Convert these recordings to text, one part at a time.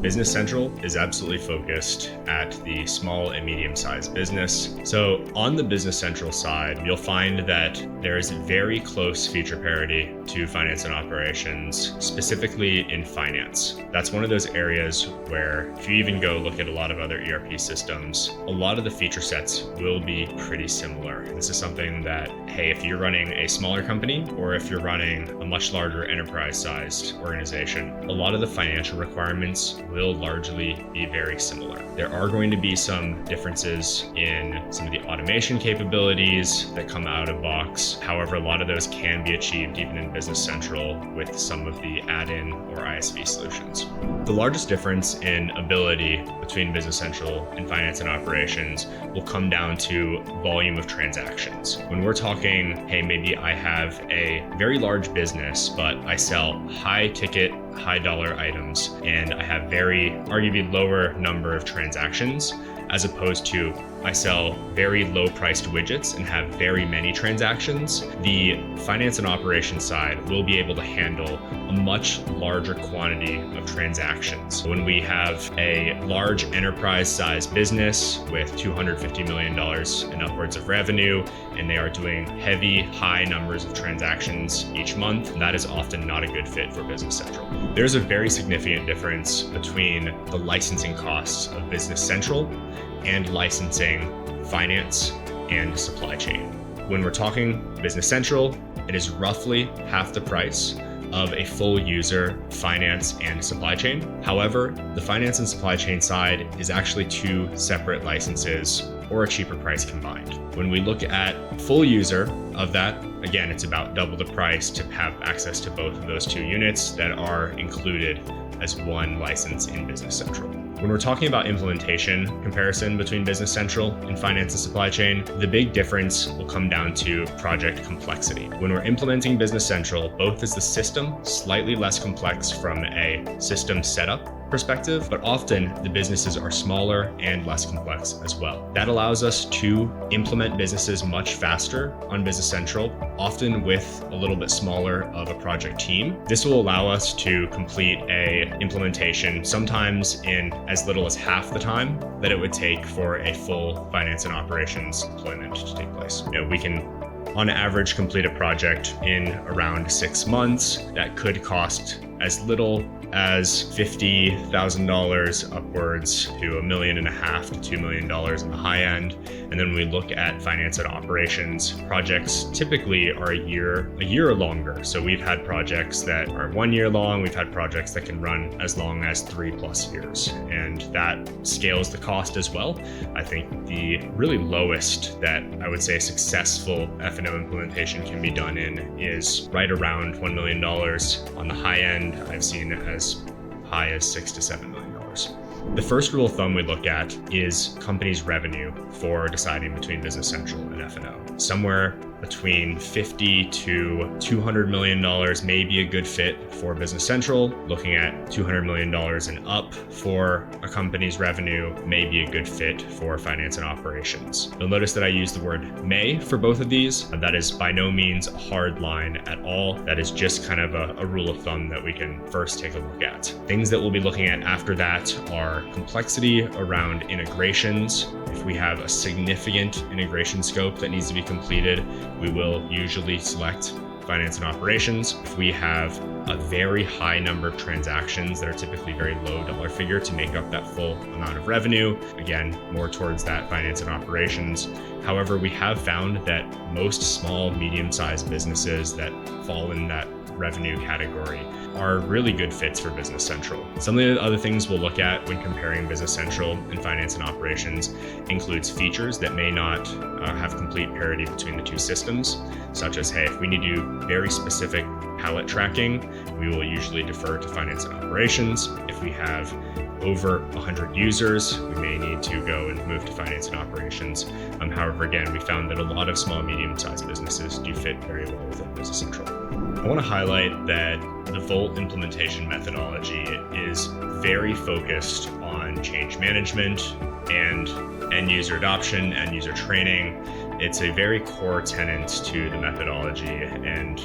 Business Central is absolutely focused at the small and medium-sized business. So on the Business Central side, you'll find that there is very close feature parity to finance and operations, specifically in finance. That's one of those areas where if you even go look at a lot of other ERP systems, a lot of the feature sets will be pretty similar. This is something that, hey, if you're running a smaller company or if you're running a much larger enterprise-sized organization, a lot of the financial requirements will largely be very similar. There are going to be some differences in some of the automation capabilities that come out of box. However, a lot of those can be achieved even in Business Central with some of the add-in or ISV solutions. The largest difference in ability between Business Central and finance and operations will come down to volume of transactions. When we're talking, hey, maybe I have a very large business, but I sell high ticket, high dollar items, and I have very arguably lower number of transactions, as opposed to I sell very low priced widgets and have very many transactions. The finance and operations side will be able to handle a much larger quantity of transactions. When we have a large enterprise sized business with $250 million in upwards of revenue, and they are doing heavy, high numbers of transactions each month, that is often not a good fit for Business Central. There's a very significant difference between the licensing costs of Business Central and licensing finance and supply chain. When we're talking Business Central, it is roughly half the price of a full user finance and supply chain. However, the finance and supply chain side is actually two separate licenses or a cheaper price combined. When we look at full user of that, again, it's about double the price to have access to both of those two units that are included as one license in Business Central. When we're talking about implementation comparison between Business Central and finance and supply chain, the big difference will come down to project complexity. When we're implementing Business Central, both is the system slightly less complex from a system setup perspective, but often the businesses are smaller and less complex as well. That allows us to implement businesses much faster on Business Central, often with a little bit smaller of a project team. This will allow us to complete a implementation sometimes in as little as half the time that it would take for a full finance and operations deployment to take place. We can on average complete a project in around 6 months. That could cost as little as $50,000 upwards to $1.5 million to $2 million on the high end. And then when we look at finance and operations, projects typically are a year or longer. So we've had projects that are 1 year long. We've had projects that can run as long as 3+ years. And that scales the cost as well. I think the really lowest that I would say a successful F&O implementation can be done in is right around $1 million. On the high end, I've seen as high as $6 to $7 million. The first rule of thumb we look at is companies' revenue for deciding between Business Central and F&O. Somewhere between $50 to $200 million may be a good fit for Business Central. Looking at $200 million and up for a company's revenue may be a good fit for finance and operations. You'll notice that I use the word may for both of these. That is by no means a hard line at all. That is just kind of a rule of thumb that we can first take a look at. Things that we'll be looking at after that are complexity around integrations. If we have a significant integration scope that needs to be completed, we will usually select finance and operations. If we have a very high number of transactions that are typically very low dollar figure to make up that full amount of revenue, again, more towards that finance and operations. However, we have found that most small, medium-sized businesses that fall in that revenue category are really good fits for Business Central. Some of the other things we'll look at when comparing Business Central and finance and operations includes features that may not have complete parity between the two systems, such as, hey, if we need to do very specific pallet tracking, we will usually defer to finance and operations. If we have over 100 users, we may need to go and move to finance and operations. However, again, we found that a lot of small, medium-sized businesses do fit very well within Business Central. I want to highlight that the Volt implementation methodology is very focused on change management and end user adoption, end user training. It's a very core tenet to the methodology, and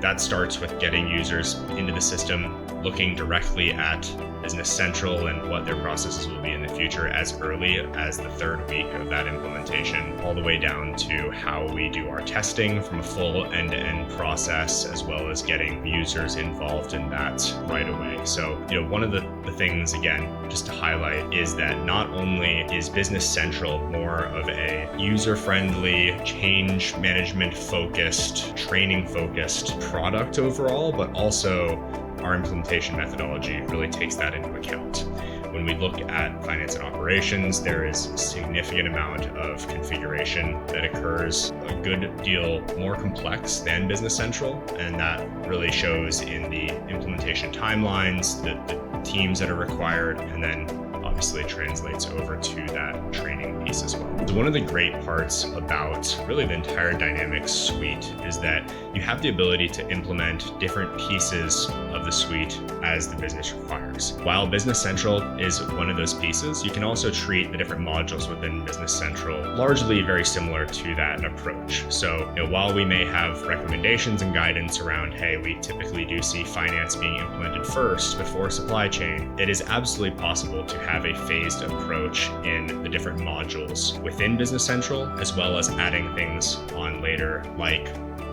that starts with getting users into the system, looking directly at Business Central and what their processes will be in the future as early as the third week of that implementation, all the way down to how we do our testing from a full end-to-end process, as well as getting users involved in that right away. So, one of the things, again, just to highlight, is that not only is Business Central more of a user-friendly, change management focused, training focused product overall, but also our implementation methodology really takes that into account. When we look at finance and operations, there is a significant amount of configuration that occurs, a good deal more complex than Business Central, and that really shows in the implementation timelines, the teams that are required, and then obviously translates over to that training piece as well. So one of the great parts about really the entire Dynamics suite is that you have the ability to implement different pieces of the suite as the business requires. While Business Central is one of those pieces, you can also treat the different modules within Business Central largely very similar to that approach. So, while we may have recommendations and guidance around, hey, we typically do see finance being implemented first before supply chain, it is absolutely possible to have a phased approach in the different modules within Business Central, as well as adding things on later, like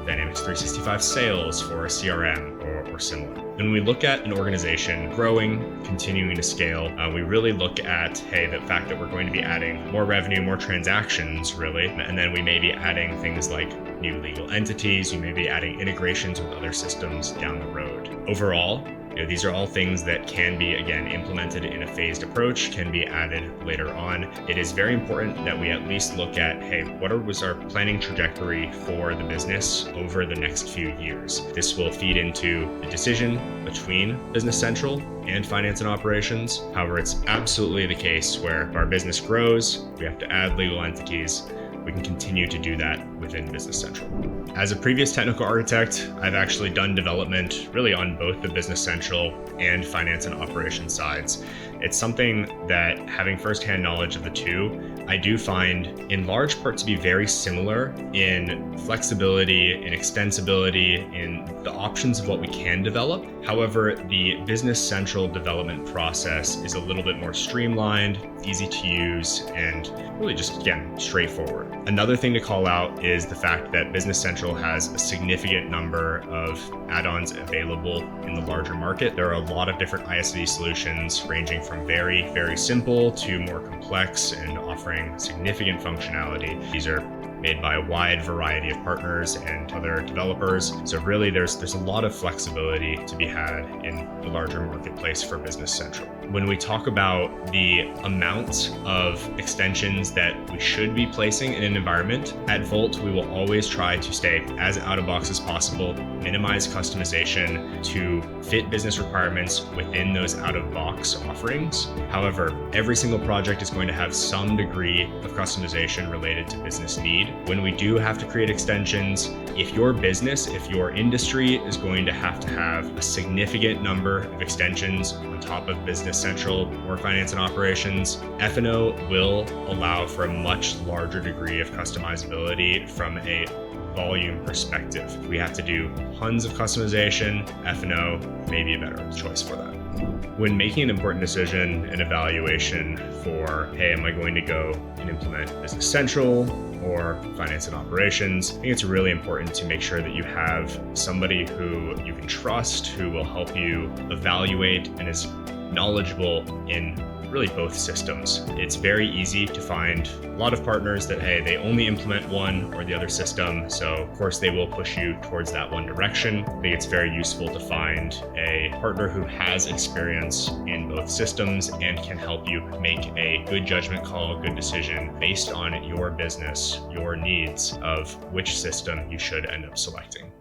Dynamics 365 Sales for a CRM or similar. When we look at an organization growing, continuing to scale, we really look at, hey, the fact that we're going to be adding more revenue, more transactions, really, and then we may be adding things like new legal entities, you may be adding integrations with other systems down the road. Overall, these are all things that can be, again, implemented in a phased approach, can be added later on. It is very important that we at least look at, hey, what was our planning trajectory for the business over the next few years? This will feed into the decision between Business Central and finance and operations. However, it's absolutely the case where if our business grows, we have to add legal entities. We can continue to do that within Business Central. As a previous technical architect, I've actually done development really on both the Business Central and finance and operations sides. It's something that, having firsthand knowledge of the two, I do find in large part to be very similar in flexibility, in extensibility, in the options of what we can develop. However, the Business Central development process is a little bit more streamlined, easy to use, and really just, again, straightforward. Another thing to call out is the fact that Business Central has a significant number of add-ons available in the larger market. There are a lot of different ISV solutions ranging from very, very simple to more complex and offering significant functionality. These are made by a wide variety of partners and other developers. So really there's a lot of flexibility to be had in the larger marketplace for Business Central. When we talk about the amount of extensions that we should be placing in an environment, at Volt, we will always try to stay as out of box as possible, minimize customization to fit business requirements within those out of box offerings. However, every single project is going to have some degree of customization related to business need. When we do have to create extensions, if your business, if your industry is going to have a significant number of extensions on top of Business Central or finance and operations, F&O will allow for a much larger degree of customizability from a volume perspective. If we have to do tons of customization, F&O may be a better choice for that. When making an important decision and evaluation for, hey, am I going to go and implement Business Central or finance and operations, I think it's really important to make sure that you have somebody who you can trust, who will help you evaluate and is knowledgeable in really both systems. It's very easy to find a lot of partners that, hey, they only implement one or the other system. So of course they will push you towards that one direction. I think it's very useful to find a partner who has experience in both systems and can help you make a good judgment call, a good decision based on your business, your needs of which system you should end up selecting.